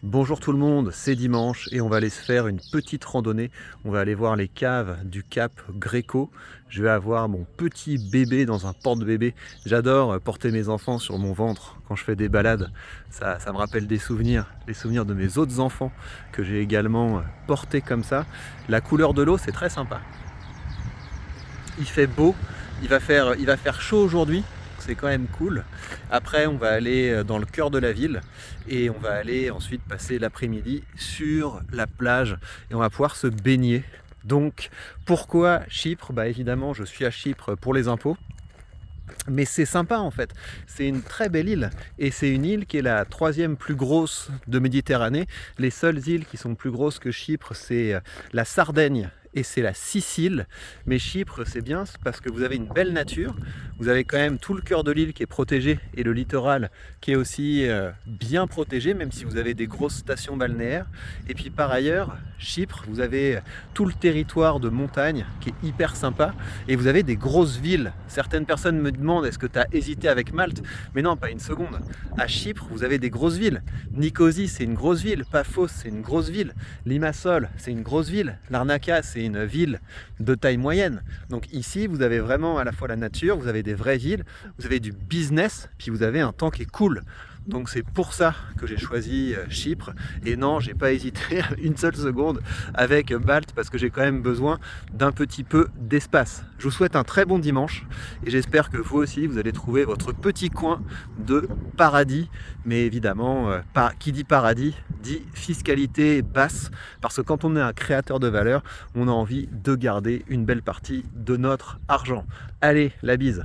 Bonjour tout le monde, c'est dimanche et on va aller se faire une petite randonnée. On va aller voir les caves du Cap Greco. Je vais avoir mon petit bébé dans un porte-bébé. J'adore porter mes enfants sur mon ventre quand je fais des balades. Ça me rappelle des souvenirs, les souvenirs de mes autres enfants que j'ai également portés comme ça. La couleur de l'eau, c'est très sympa. Il fait beau, il va faire chaud aujourd'hui. C'est quand même cool. Après, on va aller dans le cœur de la ville et on va aller ensuite passer l'après-midi sur la plage et on va pouvoir se baigner. Donc, pourquoi Chypre? Bah évidemment, je suis à Chypre pour les impôts. Mais c'est sympa en fait, c'est une très belle île et c'est une île qui est la troisième plus grosse de Méditerranée. Les seules îles qui sont plus grosses que Chypre, c'est la Sardaigne et c'est la Sicile. Mais Chypre, c'est bien parce que vous avez une belle nature, vous avez quand même tout le cœur de l'île qui est protégé et le littoral qui est aussi bien protégé, même si vous avez des grosses stations balnéaires. Et puis par ailleurs, Chypre, vous avez tout le territoire de montagne qui est hyper sympa et vous avez des grosses villes. Certaines personnes me demandent est-ce que tu as hésité avec Malte? Mais non, pas une seconde. À Chypre, vous avez des grosses villes. Nicosie, c'est une grosse ville. Paphos, c'est une grosse ville. Limassol, c'est une grosse ville. Larnaca, c'est une ville de taille moyenne. Donc ici, vous avez vraiment à la fois la nature, vous avez des vraies villes, vous avez du business, puis vous avez un temps qui est cool. Donc c'est pour ça que j'ai choisi Chypre. Et non, j'ai pas hésité une seule seconde avec Malte parce que j'ai quand même besoin d'un petit peu d'espace. Je vous souhaite un très bon dimanche et j'espère que vous aussi vous allez trouver votre petit coin de paradis. Mais évidemment, qui dit paradis dit fiscalité basse parce que quand on est un créateur de valeur, on a envie de garder une belle partie de notre argent. Allez, la bise!